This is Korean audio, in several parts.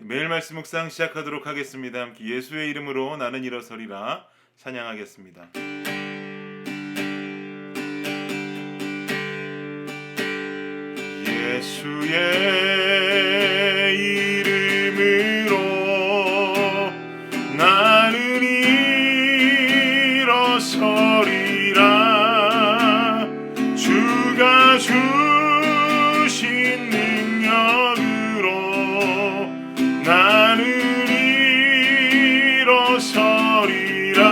매일 말씀 묵상 시작하도록 하겠습니다. 함께 예수의 이름으로 나는 일어서리라 찬양하겠습니다. 예수의 이름으로 나는 일어서리라. 주가 주신 능력으로 나는 일어서리라.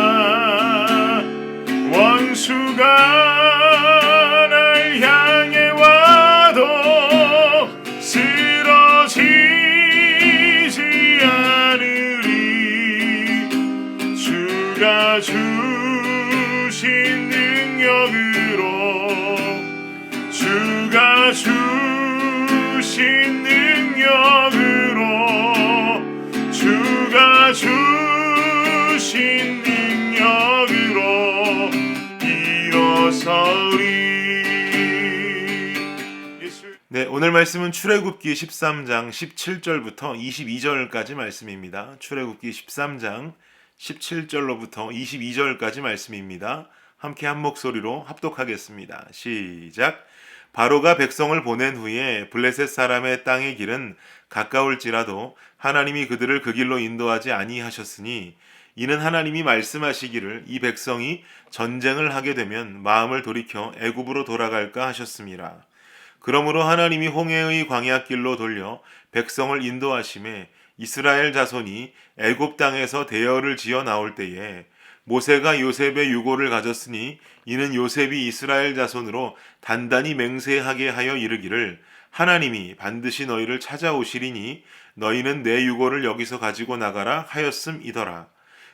원수가 날 향해 와도 쓰러지지 않으리. 주가 주신 능력으로 주가 주신 능력으로 주가 주신 능력으로 일어서리. 네, 오늘 말씀은 출애굽기 13장 17절부터 22절까지 말씀입니다. 출애굽기 13장 17절로부터 22절까지 말씀입니다. 함께 한 목소리로 합독하겠습니다. 시작. 바로가 백성을 보낸 후에 블레셋 사람의 땅의 길은 가까울지라도 하나님이 그들을 그 길로 인도하지 아니하셨으니 이는 하나님이 말씀하시기를 이 백성이 전쟁을 하게 되면 마음을 돌이켜 애굽으로 돌아갈까 하셨음이라. 그러므로 하나님이 홍해의 광야길로 돌려 백성을 인도하심에 이스라엘 자손이 애굽 땅에서 대열을 지어 나올 때에 모세가 요셉의 유고를 가졌으니 이는 요셉이 이스라엘 자손으로 단단히 맹세하게 하여 이르기를 하나님이 반드시 너희를 찾아오시리니 너희는 내 유고를 여기서 가지고 나가라 하였음이더라.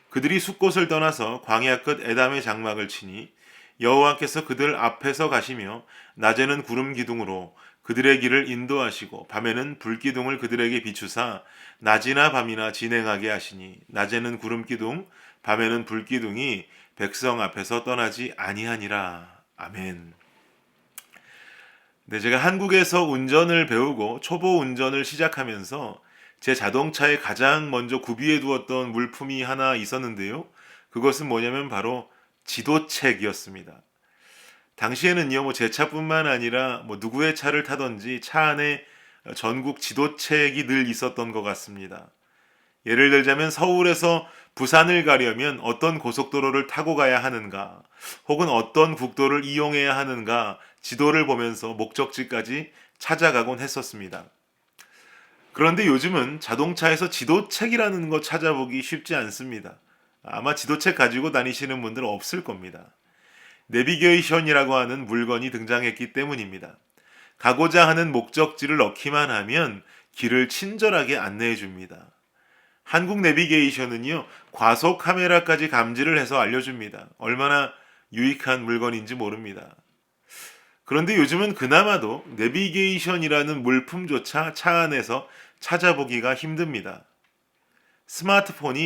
그들이 숫곳을 떠나서 광야 끝 에담의 장막을 치니 여호와께서 그들 앞에서 가시며 낮에는 구름 기둥으로 그들의 길을 인도하시고 밤에는 불 기둥을 그들에게 비추사 낮이나 밤이나 진행하게 하시니 낮에는 구름 기둥 밤에는 불 기둥이 백성 앞에서 떠나지 아니하니라. 아멘. 네, 제가 한국에서 운전을 배우고 초보 운전을 시작하면서 제 자동차에 가장 먼저 구비해 두었던 물품이 하나 있었는데요. 그것은 뭐냐면 바로 지도책이었습니다. 당시에는요, 제 차뿐만 아니라 누구의 차를 타든지 차 안에 전국 지도책이 늘 있었던 것 같습니다. 예를 들자면 서울에서 부산을 가려면 어떤 고속도로를 타고 가야 하는가, 혹은 어떤 국도를 이용해야 하는가 지도를 보면서 목적지까지 찾아가곤 했었습니다. 그런데 요즘은 자동차에서 지도책이라는 거 찾아보기 쉽지 않습니다. 아마 지도책 가지고 다니시는 분들은 없을 겁니다. 내비게이션이라고 하는 물건이 등장했기 때문입니다. 가고자 하는 목적지를 넣기만 하면 길을 친절하게 안내해 줍니다. 한국 내비게이션은요, 과속 카메라까지 감지를 해서 알려줍니다. 얼마나 유익한 물건인지 모릅니다. 그런데 요즘은 그나마도 내비게이션이라는 물품조차 차 안에서 찾아보기가 힘듭니다. 스마트폰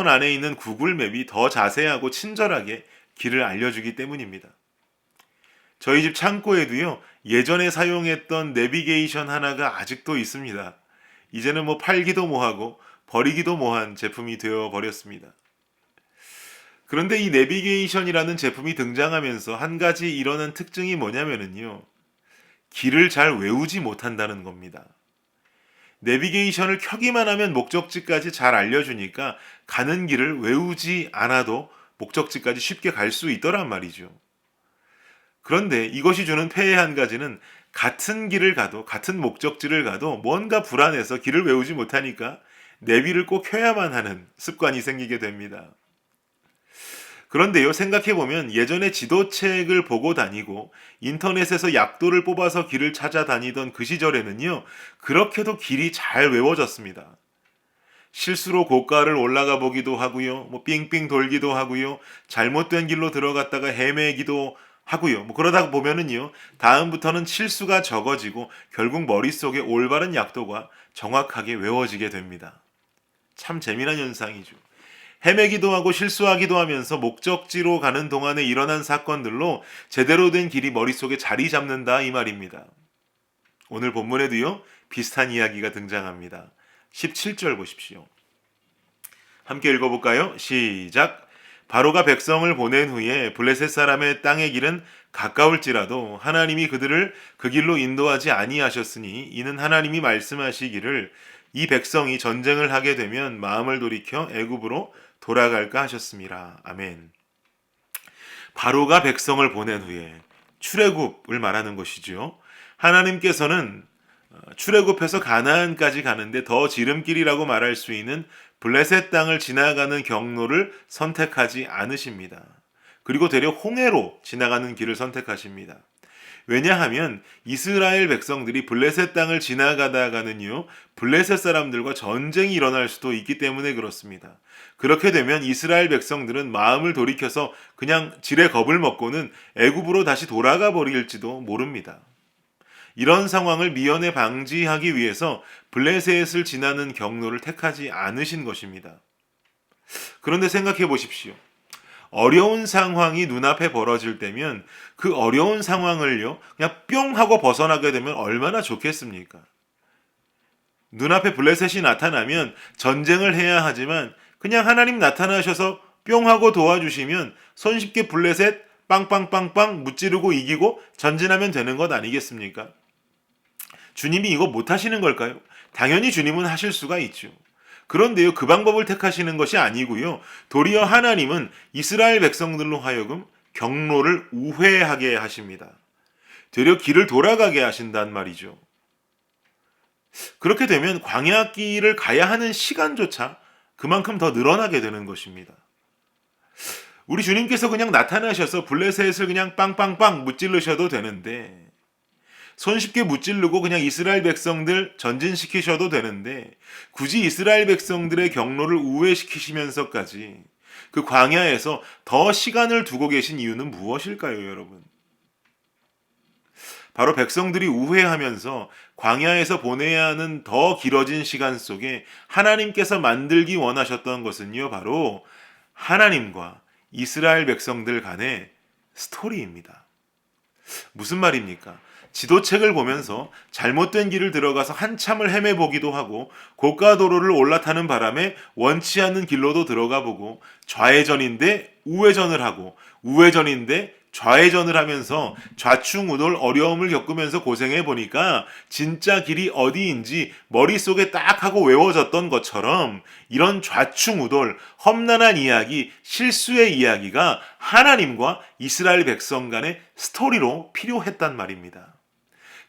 안에 있는 구글 맵이 더 자세하고 친절하게 길을 알려주기 때문입니다. 저희 집 창고에도요, 예전에 사용했던 내비게이션 하나가 아직도 있습니다. 이제는 팔기도 뭐하고 버리기도 뭐한 제품이 되어 버렸습니다. 그런데 이 내비게이션이라는 제품이 등장하면서 한 가지 일어난 특징이 뭐냐면요, 길을 잘 외우지 못한다는 겁니다. 내비게이션을 켜기만 하면 목적지까지 잘 알려주니까 가는 길을 외우지 않아도 목적지까지 쉽게 갈 수 있더란 말이죠. 그런데 이것이 주는 폐해 한 가지는 같은 길을 가도 같은 목적지를 가도 뭔가 불안해서 길을 외우지 못하니까 내비를 꼭 켜야만 하는 습관이 생기게 됩니다. 그런데요, 생각해보면 예전에 지도책을 보고 다니고 인터넷에서 약도를 뽑아서 길을 찾아다니던 그 시절에는요, 그렇게도 길이 잘 외워졌습니다. 실수로 고가를 올라가 보기도 하고요, 삥삥 돌기도 하고요, 잘못된 길로 들어갔다가 헤매기도 하고요. 그러다 보면은요, 다음부터는 실수가 적어지고 결국 머릿속에 올바른 약도가 정확하게 외워지게 됩니다. 참 재미난 현상이죠. 헤매기도 하고 실수하기도 하면서 목적지로 가는 동안에 일어난 사건들로 제대로 된 길이 머릿속에 자리 잡는다 이 말입니다. 오늘 본문에도요, 비슷한 이야기가 등장합니다. 17절 보십시오. 함께 읽어볼까요? 시작. 바로가 백성을 보낸 후에 블레셋 사람의 땅의 길은 가까울지라도 하나님이 그들을 그 길로 인도하지 아니하셨으니 이는 하나님이 말씀하시기를 이 백성이 전쟁을 하게 되면 마음을 돌이켜 애굽으로 돌아갈까 하셨습니다. 아멘. 바로가 백성을 보낸 후에 출애굽을 말하는 것이죠. 하나님께서는 출애굽해서 가나안까지 가는데 더 지름길이라고 말할 수 있는 블레셋 땅을 지나가는 경로를 선택하지 않으십니다. 그리고 되려 홍해로 지나가는 길을 선택하십니다. 왜냐하면 이스라엘 백성들이 블레셋 땅을 지나가다가는요, 블레셋 사람들과 전쟁이 일어날 수도 있기 때문에 그렇습니다. 그렇게 되면 이스라엘 백성들은 마음을 돌이켜서 그냥 지레 겁을 먹고는 애굽으로 다시 돌아가 버릴지도 모릅니다. 이런 상황을 미연에 방지하기 위해서 블레셋을 지나는 경로를 택하지 않으신 것입니다. 그런데 생각해 보십시오. 어려운 상황이 눈앞에 벌어질 때면 그 어려운 상황을요, 그냥 뿅 하고 벗어나게 되면 얼마나 좋겠습니까? 눈앞에 블레셋이 나타나면 전쟁을 해야 하지만 그냥 하나님 나타나셔서 뿅 하고 도와주시면 손쉽게 블레셋 빵빵빵빵 무찌르고 이기고 전진하면 되는 것 아니겠습니까? 주님이 이거 못하시는 걸까요? 당연히 주님은 하실 수가 있죠. 그런데요, 그 방법을 택하시는 것이 아니고요. 도리어 하나님은 이스라엘 백성들로 하여금 경로를 우회하게 하십니다. 되려 길을 돌아가게 하신단 말이죠. 그렇게 되면 광야길을 가야 하는 시간조차 그만큼 더 늘어나게 되는 것입니다. 우리 주님께서 그냥 나타나셔서 블레셋을 그냥 빵빵빵 무찔르셔도 되는데, 손쉽게 무찌르고 그냥 이스라엘 백성들 전진시키셔도 되는데 굳이 이스라엘 백성들의 경로를 우회시키시면서까지 그 광야에서 더 시간을 두고 계신 이유는 무엇일까요, 여러분? 바로 백성들이 우회하면서 광야에서 보내야 하는 더 길어진 시간 속에 하나님께서 만들기 원하셨던 것은요, 바로 하나님과 이스라엘 백성들 간의 스토리입니다. 무슨 말입니까? 지도책을 보면서 잘못된 길을 들어가서 한참을 헤매보기도 하고 고가도로를 올라타는 바람에 원치 않는 길로도 들어가 보고 좌회전인데 우회전을 하고 우회전인데 좌회전을 하면서 좌충우돌 어려움을 겪으면서 고생해 보니까 진짜 길이 어디인지 머릿속에 딱 하고 외워졌던 것처럼 이런 좌충우돌 험난한 이야기, 실수의 이야기가 하나님과 이스라엘 백성 간의 스토리로 필요했단 말입니다.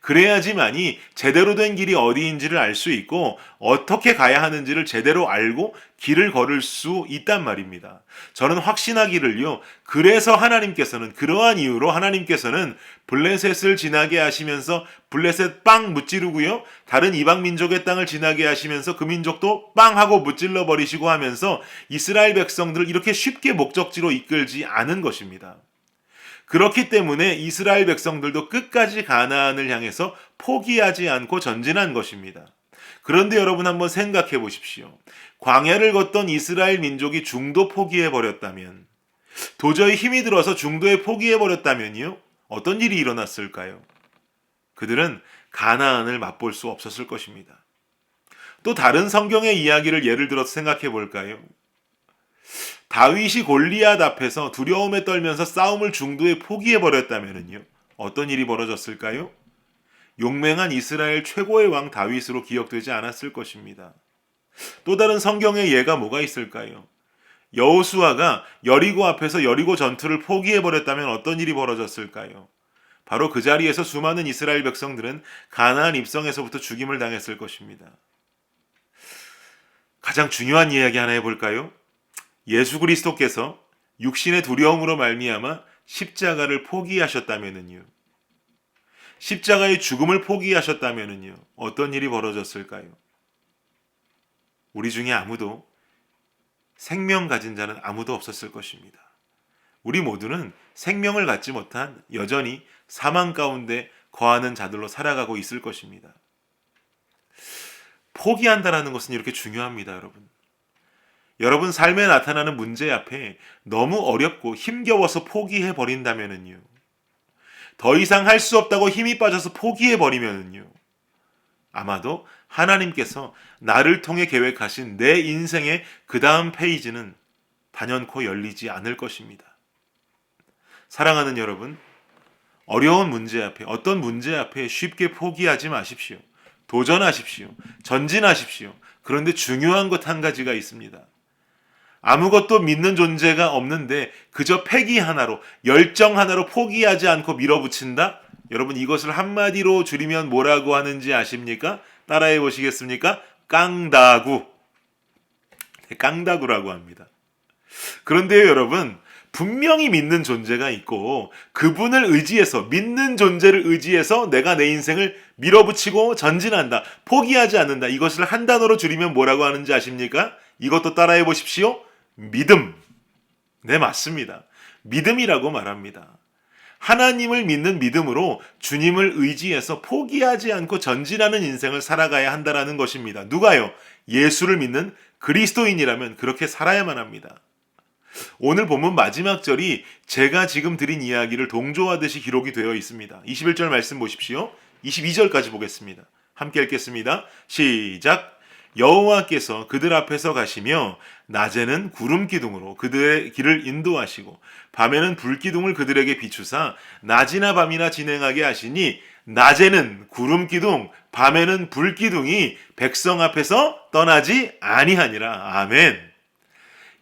그래야지만이 제대로 된 길이 어디인지를 알 수 있고 어떻게 가야 하는지를 제대로 알고 길을 걸을 수 있단 말입니다. 저는 확신하기를요. 그래서 하나님께서는, 그러한 이유로 하나님께서는 블레셋을 지나게 하시면서 블레셋 빵 무찌르고요. 다른 이방 민족의 땅을 지나게 하시면서 그 민족도 빵 하고 무찔러 버리시고 하면서 이스라엘 백성들을 이렇게 쉽게 목적지로 이끌지 않은 것입니다. 그렇기 때문에 이스라엘 백성들도 끝까지 가나안을 향해서 포기하지 않고 전진한 것입니다. 그런데 여러분 한번 생각해 보십시오. 광야를 걷던 이스라엘 민족이 중도 포기해 버렸다면, 도저히 힘이 들어서 중도에 포기해 버렸다면요, 어떤 일이 일어났을까요? 그들은 가나안을 맛볼 수 없었을 것입니다. 또 다른 성경의 이야기를 예를 들어서 생각해 볼까요? 다윗이 골리앗 앞에서 두려움에 떨면서 싸움을 중도에 포기해 버렸다면요, 어떤 일이 벌어졌을까요? 용맹한 이스라엘 최고의 왕 다윗으로 기억되지 않았을 것입니다. 또 다른 성경의 예가 뭐가 있을까요? 여호수아가 여리고 앞에서 여리고 전투를 포기해 버렸다면 어떤 일이 벌어졌을까요? 바로 그 자리에서 수많은 이스라엘 백성들은 가나안 입성에서부터 죽임을 당했을 것입니다. 가장 중요한 이야기 하나 해볼까요? 예수 그리스도께서 육신의 두려움으로 말미암아 십자가를 포기하셨다면은요, 십자가의 죽음을 포기하셨다면은요, 어떤 일이 벌어졌을까요? 우리 중에 아무도, 생명 가진 자는 아무도 없었을 것입니다. 우리 모두는 생명을 갖지 못한 여전히 사망 가운데 거하는 자들로 살아가고 있을 것입니다. 포기한다라는 것은 이렇게 중요합니다, 여러분. 여러분 삶에 나타나는 문제 앞에 너무 어렵고 힘겨워서 포기해 버린다면은요, 더 이상 할 수 없다고 힘이 빠져서 포기해 버리면은요, 아마도 하나님께서 나를 통해 계획하신 내 인생의 그 다음 페이지는 단연코 열리지 않을 것입니다. 사랑하는 여러분, 어려운 문제 앞에, 어떤 문제 앞에 쉽게 포기하지 마십시오. 도전하십시오. 전진하십시오. 그런데 중요한 것 한 가지가 있습니다. 아무것도 믿는 존재가 없는데 그저 패기 하나로, 열정 하나로 포기하지 않고 밀어붙인다? 여러분, 이것을 한마디로 줄이면 뭐라고 하는지 아십니까? 따라해 보시겠습니까? 깡다구. 깡다구라고 합니다. 그런데요, 여러분, 분명히 믿는 존재가 있고 그분을 의지해서, 믿는 존재를 의지해서 내가 내 인생을 밀어붙이고 전진한다, 포기하지 않는다. 이것을 한 단어로 줄이면 뭐라고 하는지 아십니까? 이것도 따라해 보십시오. 믿음. 네, 맞습니다. 믿음이라고 말합니다. 하나님을 믿는 믿음으로 주님을 의지해서 포기하지 않고 전진하는 인생을 살아가야 한다는 것입니다. 누가요? 예수를 믿는 그리스도인이라면 그렇게 살아야만 합니다. 오늘 본문 마지막 절이 제가 지금 드린 이야기를 동조하듯이 기록이 되어 있습니다. 21절 말씀 보십시오. 22절까지 보겠습니다. 함께 읽겠습니다. 시작. 여호와께서 그들 앞에서 가시며 낮에는 구름 기둥으로 그들의 길을 인도하시고 밤에는 불 기둥을 그들에게 비추사 낮이나 밤이나 진행하게 하시니 낮에는 구름 기둥, 밤에는 불 기둥이 백성 앞에서 떠나지 아니하니라. 아멘.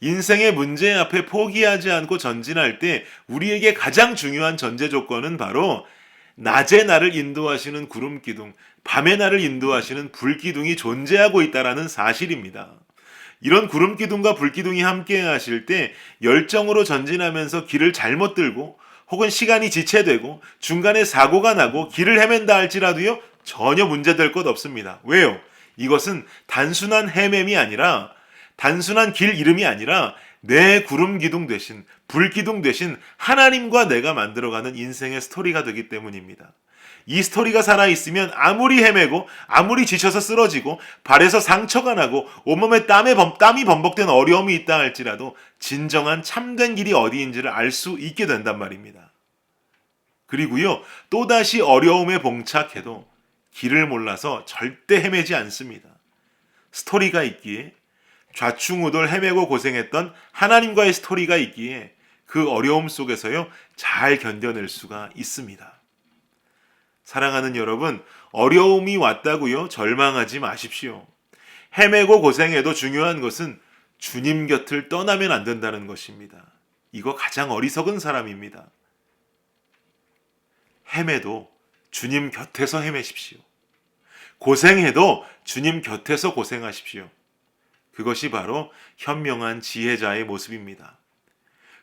인생의 문제 앞에 포기하지 않고 전진할 때 우리에게 가장 중요한 전제 조건은 바로 낮에 나를 인도하시는 구름 기둥, 밤에 나를 인도하시는 불 기둥이 존재하고 있다는 사실입니다. 이런 구름 기둥과 불 기둥이 함께 하실 때 열정으로 전진하면서 길을 잘못 들고 혹은 시간이 지체되고 중간에 사고가 나고 길을 헤맨다 할지라도요, 전혀 문제될 것 없습니다. 왜요? 이것은 단순한 헤맴이 아니라, 단순한 길 이름이 아니라 내 구름 기둥 대신, 불 기둥 대신 하나님과 내가 만들어가는 인생의 스토리가 되기 때문입니다. 이 스토리가 살아있으면 아무리 헤매고 아무리 지쳐서 쓰러지고 발에서 상처가 나고 온몸에 땀이 범벅된 어려움이 있다 할지라도 진정한 참된 길이 어디인지를 알 수 있게 된단 말입니다. 그리고요, 또다시 어려움에 봉착해도 길을 몰라서 절대 헤매지 않습니다. 스토리가 있기에, 좌충우돌 헤매고 고생했던 하나님과의 스토리가 있기에 그 어려움 속에서요, 잘 견뎌낼 수가 있습니다. 사랑하는 여러분, 어려움이 왔다고요, 절망하지 마십시오. 헤매고 고생해도 중요한 것은 주님 곁을 떠나면 안 된다는 것입니다. 이거 가장 어리석은 사람입니다. 헤매도 주님 곁에서 헤매십시오. 고생해도 주님 곁에서 고생하십시오. 그것이 바로 현명한 지혜자의 모습입니다.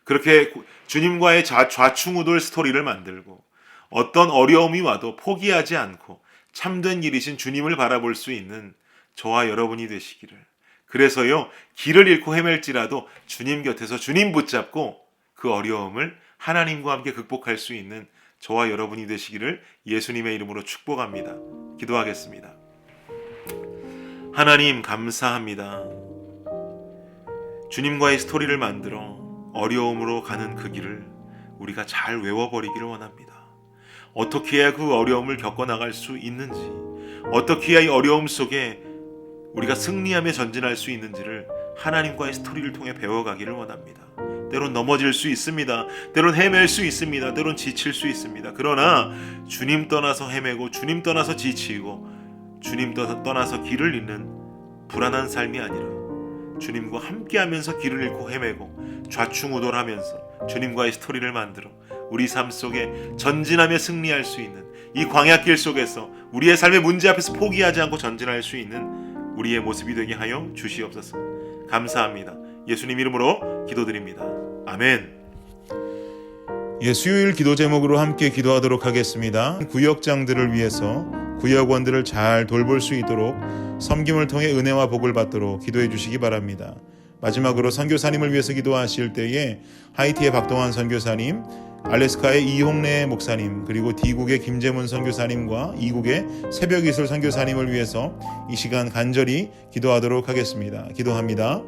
그렇게 주님과의 좌충우돌 스토리를 만들고 어떤 어려움이 와도 포기하지 않고 참된 길이신 주님을 바라볼 수 있는 저와 여러분이 되시기를. 그래서요, 길을 잃고 헤맬지라도 주님 곁에서 주님 붙잡고 그 어려움을 하나님과 함께 극복할 수 있는 저와 여러분이 되시기를 예수님의 이름으로 축복합니다. 기도하겠습니다. 하나님, 감사합니다. 주님과의 스토리를 만들어 어려움으로 가는 그 길을 우리가 잘 외워버리기를 원합니다. 어떻게 해야 그 어려움을 겪어나갈 수 있는지, 어떻게 해야 이 어려움 속에 우리가 승리하며 전진할 수 있는지를 하나님과의 스토리를 통해 배워가기를 원합니다. 때론 넘어질 수 있습니다. 때론 헤맬 수 있습니다. 때론 지칠 수 있습니다. 그러나 주님 떠나서 헤매고 주님 떠나서 지치고 주님 떠나서 길을 잃는 불안한 삶이 아니라 주님과 함께하면서 길을 잃고 헤매고 좌충우돌하면서 주님과의 스토리를 만들어 우리 삶 속에 전진하며 승리할 수 있는 이 광야길 속에서 우리의 삶의 문제 앞에서 포기하지 않고 전진할 수 있는 우리의 모습이 되게 하여 주시옵소서. 감사합니다. 예수님 이름으로 기도드립니다. 아멘. 수요일 기도 제목으로 함께 기도하도록 하겠습니다. 구역장들을 위해서 구역원들을 잘 돌볼 수 있도록 섬김을 통해 은혜와 복을 받도록 기도해 주시기 바랍니다. 마지막으로 선교사님을 위해서 기도하실 때에 하이티의 박동환 선교사님, 알래스카의 이홍래 목사님, 그리고 D국의 김재문 선교사님과 이국의 새벽이슬 선교사님을 위해서 이 시간 간절히 기도하도록 하겠습니다. 기도합니다.